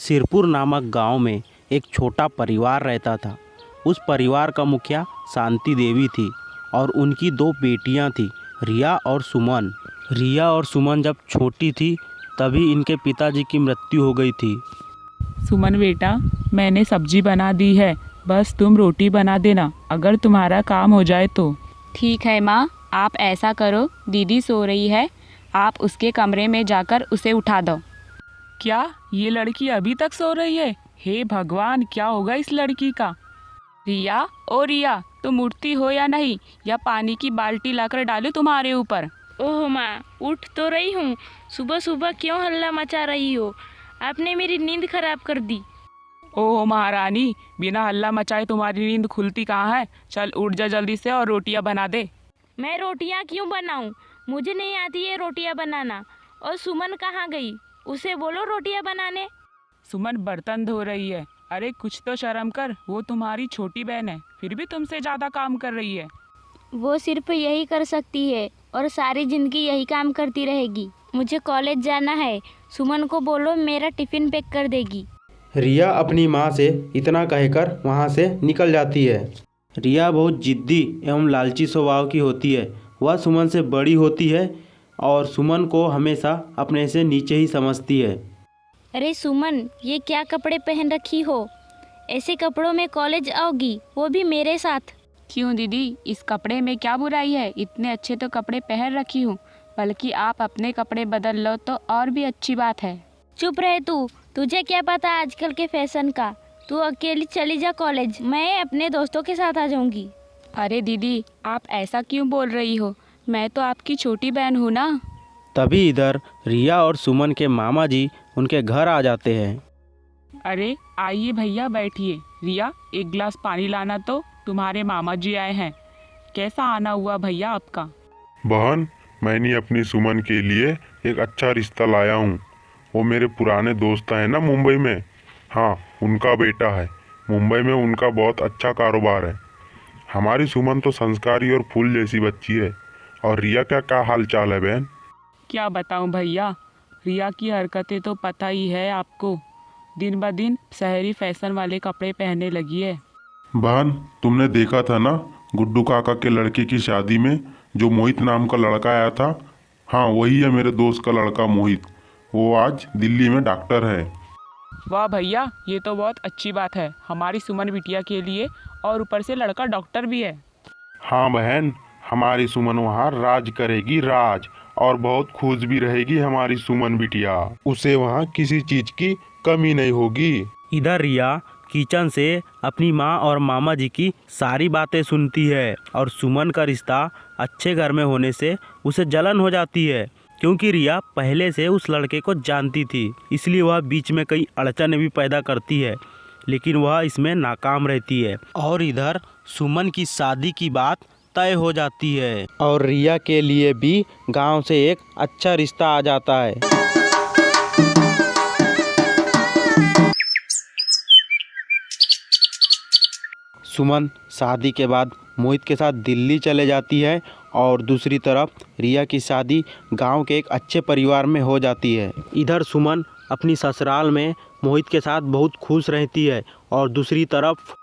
सिरपुर नामक गांव में एक छोटा परिवार रहता था। उस परिवार का मुखिया शांति देवी थी और उनकी दो बेटियां थीं, रिया और सुमन। रिया और सुमन जब छोटी थी तभी इनके पिताजी की मृत्यु हो गई थी। सुमन बेटा, मैंने सब्जी बना दी है, बस तुम रोटी बना देना अगर तुम्हारा काम हो जाए तो। ठीक है माँ, आप ऐसा करो, दीदी सो रही है, आप उसके कमरे में जाकर उसे उठा दो। क्या ये लड़की अभी तक सो रही है? हे भगवान, क्या होगा इस लड़की का? रिया, ओ रिया, तुम उठती हो या नहीं, या पानी की बाल्टी लाकर डालूं तुम्हारे ऊपर? ओह माँ, उठ तो रही हूँ। सुबह सुबह क्यों हल्ला मचा रही हो? आपने मेरी नींद खराब कर दी। ओह महारानी, बिना हल्ला मचाए तुम्हारी नींद खुलती कहाँ है? चल उठ जा जल्दी से और रोटियां बना दे। मैं रोटियां क्यों बनाऊं? मुझे नहीं आती है रोटियां बनाना। और सुमन कहाँ गई? उसे बोलो रोटियां बनाने। सुमन बर्तन धो रही है। अरे कुछ तो शर्म कर, वो तुम्हारी छोटी बहन है, फिर भी तुमसे ज़्यादा काम कर रही है। वो सिर्फ यही कर सकती है और सारी जिंदगी यही काम करती रहेगी। मुझे कॉलेज जाना है, सुमन को बोलो मेरा टिफ़िन पैक कर देगी। रिया अपनी माँ से इतना कहकर वहाँ से निकल जाती है। रिया बहुत जिद्दी एवं लालची स्वभाव की होती है। वह सुमन से बड़ी होती है और सुमन को हमेशा अपने से नीचे ही समझती है। अरे सुमन, ये क्या कपड़े पहन रखी हो? ऐसे कपड़ों में कॉलेज आओगी, वो भी मेरे साथ? क्यों दीदी, इस कपड़े में क्या बुराई है? इतने अच्छे तो कपड़े पहन रखी हूँ, बल्कि आप अपने कपड़े बदल लो तो और भी अच्छी बात है। चुप रहे तू, तुझे क्या पता आजकल के फैशन का? तू अकेली चली जा कॉलेज, मैं अपने दोस्तों के साथ आ जाऊंगी। अरे दीदी, आप ऐसा क्यों बोल रही हो? मैं तो आपकी छोटी बहन हूँ ना। तभी इधर रिया और सुमन के मामा जी उनके घर आ जाते हैं। अरे आइए भैया, बैठिए। रिया, एक गिलास पानी लाना, तो तुम्हारे मामा जी आए हैं। कैसा आना हुआ भैया आपका? बहन, मैंने अपनी सुमन के लिए एक अच्छा रिश्ता लाया हूँ। वो मेरे पुराने दोस्त हैं ना मुंबई में, हाँ उनका बेटा है। मुंबई में उनका बहुत अच्छा कारोबार है। हमारी सुमन तो संस्कारी और फूल जैसी बच्ची है। और रिया का क्या हाल चाल है बहन? क्या बताऊं भैया, रिया की हरकतें तो पता ही है आपको। दिन ब दिन शहरी फैशन वाले कपड़े पहनने लगी है। बहन, तुमने देखा था ना गुड्डू काका के लड़के की शादी में जो मोहित नाम का लड़का आया था? हाँ वही है मेरे दोस्त का लड़का मोहित। वो आज दिल्ली में डॉक्टर है। वाह भैया, ये तो बहुत अच्छी बात है हमारी सुमन बिटिया के लिए, और ऊपर से लड़का डॉक्टर भी है। हाँ बहन, हमारी सुमन वहाँ राज करेगी, राज। और बहुत खुश भी रहेगी हमारी सुमन बिटिया। उसे वहाँ किसी चीज की कमी नहीं होगी। इधर रिया किचन से अपनी माँ और मामा जी की सारी बातें सुनती है और सुमन का रिश्ता अच्छे घर में होने से उसे जलन हो जाती है, क्योंकि रिया पहले से उस लड़के को जानती थी। इसलिए वह बीच में कई अड़चनें भी पैदा करती है, लेकिन वह इसमें नाकाम रहती है। और इधर सुमन की शादी की बात तय हो जाती है और रिया के लिए भी गांव से एक अच्छा रिश्ता आ जाता है। सुमन शादी के बाद मोहित के साथ दिल्ली चले जाती है और दूसरी तरफ रिया की शादी गांव के एक अच्छे परिवार में हो जाती है। इधर सुमन अपनी ससुराल में मोहित के साथ बहुत खुश रहती है और दूसरी तरफ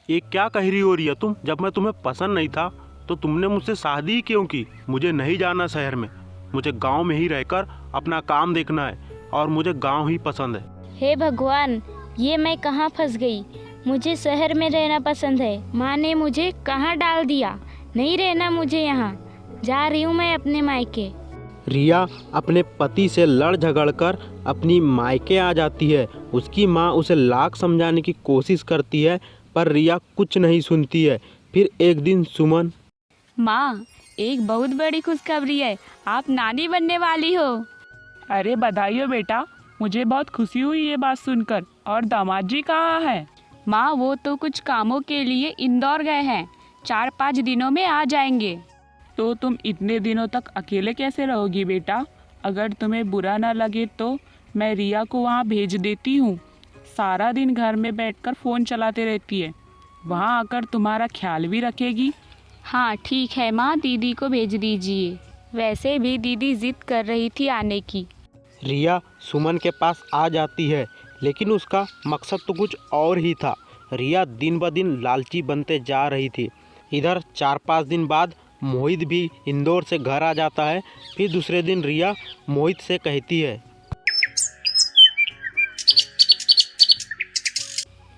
ये क्या कह रही हो रिया तुम? जब मैं तुम्हें पसंद नहीं था तो तुमने मुझसे शादी क्यों की? मुझे नहीं जाना शहर में, मुझे गांव में ही रहकर अपना काम देखना है और मुझे गांव ही पसंद है। हे भगवान, ये मैं कहाँ फंस गई? मुझे शहर में रहना पसंद है, माँ ने मुझे कहाँ डाल दिया? नहीं रहना मुझे यहाँ, जा रही हूँ मैं अपने मायके। रिया अपने पति से लड़ झगड़ कर अपनी मायके आ जाती है। उसकी माँ उसे लाख समझाने की कोशिश करती है पर रिया कुछ नहीं सुनती है। फिर एक दिन सुमन, माँ, एक बहुत बड़ी खुशखबरी है, आप नानी बनने वाली हो। अरे बधाई हो बेटा, मुझे बहुत खुशी हुई ये बात सुनकर। और दामाद जी कहाँ है? माँ, वो तो कुछ कामों के लिए इंदौर गए हैं, 4-5 दिनों में आ जाएंगे। तो तुम इतने दिनों तक अकेले कैसे रहोगी बेटा? अगर तुम्हें बुरा ना लगे तो मैं रिया को वहाँ भेज देती हूँ। सारा दिन घर में बैठकर फ़ोन चलाते रहती है, वहाँ आकर तुम्हारा ख्याल भी रखेगी। हाँ ठीक है माँ, दीदी को भेज दीजिए। वैसे भी दीदी जिद कर रही थी आने की। रिया सुमन के पास आ जाती है, लेकिन उसका मकसद तो कुछ और ही था। रिया दिन ब दिन लालची बनते जा रही थी। इधर 4-5 दिन बाद मोहित भी इंदौर से घर आ जाता है। फिर दूसरे दिन रिया मोहित से कहती है,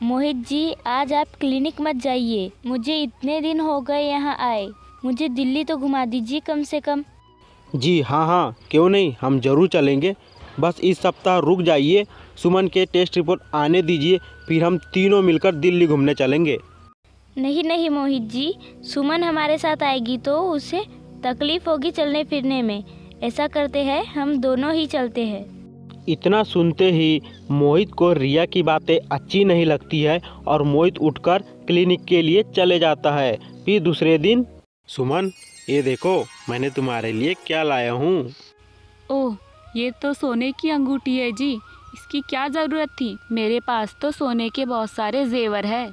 मोहित जी, आज आप क्लिनिक मत जाइए। मुझे इतने दिन हो गए यहाँ आए। मुझे दिल्ली तो घुमा दीजिए कम से कम। जी हाँ, क्यों नहीं, हम ज़रूर चलेंगे। बस इस सप्ताह रुक जाइए, सुमन के टेस्ट रिपोर्ट आने दीजिए, फिर हम तीनों मिलकर दिल्ली घूमने चलेंगे। नहीं नहीं मोहित जी, सुमन हमारे साथ आएगी तो उसे तकलीफ होगी चलने फिरने में। ऐसा करते हैं, हम दोनों ही चलते हैं। इतना सुनते ही मोहित को रिया की बातें अच्छी नहीं लगती है और मोहित उठकर क्लिनिक के लिए चले जाता है। फिर दूसरे दिन, सुमन ये देखो मैंने तुम्हारे लिए क्या लाया हूँ। ओह, ये तो सोने की अंगूठी है जी। इसकी क्या ज़रूरत थी? मेरे पास तो सोने के बहुत सारे जेवर है।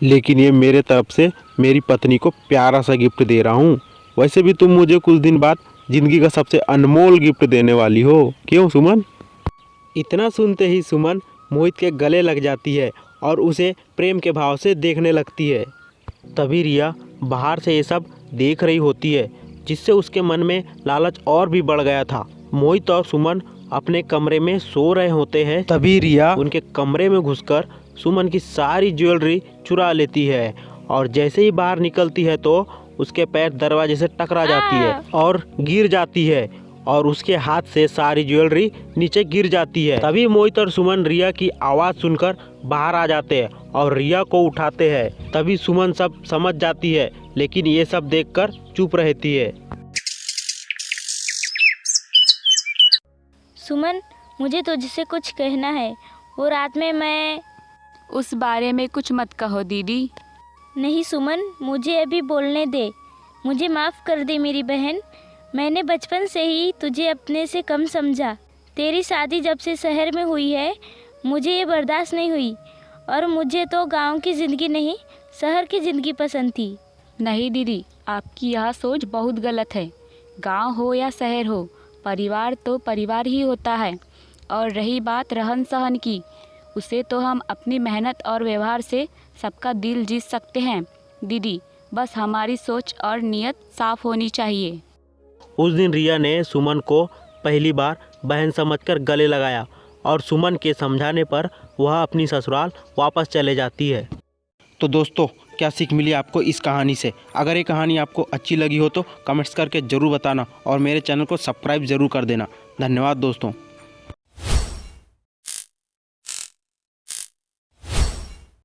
लेकिन ये मेरे तरफ से मेरी पत्नी को प्यारा सा गिफ्ट दे रहा हूँ। वैसे भी तुम मुझे कुछ दिन बाद ज़िंदगी का सबसे अनमोल गिफ्ट देने वाली हो, क्यों सुमन? इतना सुनते ही सुमन मोहित के गले लग जाती है और उसे प्रेम के भाव से देखने लगती है। तभी रिया बाहर से ये सब देख रही होती है, जिससे उसके मन में लालच और भी बढ़ गया था। मोहित और सुमन अपने कमरे में सो रहे होते हैं। तभी रिया उनके कमरे में घुसकर सुमन की सारी ज्वेलरी चुरा लेती है और जैसे ही बाहर निकलती है तो उसके पैर दरवाजे से टकरा जाती है और गिर जाती है और उसके हाथ से सारी ज्वेलरी नीचे गिर जाती है। तभी मोहित और सुमन रिया की आवाज़ सुनकर बाहर आ जाते हैं और रिया को उठाते हैं। तभी सुमन सब समझ जाती है, लेकिन ये सब देखकर चुप रहती है। सुमन, मुझे तुझसे कुछ कहना है। वो रात में मैं उस बारे में कुछ मत कहो दीदी। नहीं सुमन, मुझे अभी बोलने दे। मुझे माफ़ कर दे मेरी बहन। मैंने बचपन से ही तुझे अपने से कम समझा। तेरी शादी जब से शहर में हुई है, मुझे ये बर्दाश्त नहीं हुई और मुझे तो गांव की ज़िंदगी नहीं, शहर की ज़िंदगी पसंद थी। नहीं दीदी, आपकी यह सोच बहुत गलत है। गांव हो या शहर हो, परिवार तो परिवार ही होता है। और रही बात रहन सहन की, उसे तो हम अपनी मेहनत और व्यवहार से सबका दिल जीत सकते हैं दीदी। बस हमारी सोच और नीयत साफ होनी चाहिए। उस दिन रिया ने सुमन को पहली बार बहन समझकर गले लगाया और सुमन के समझाने पर वह अपनी ससुराल वापस चले जाती है। तो दोस्तों, क्या सीख मिली आपको इस कहानी से? अगर ये कहानी आपको अच्छी लगी हो तो कमेंट्स करके ज़रूर बताना और मेरे चैनल को सब्सक्राइब ज़रूर कर देना। धन्यवाद दोस्तों।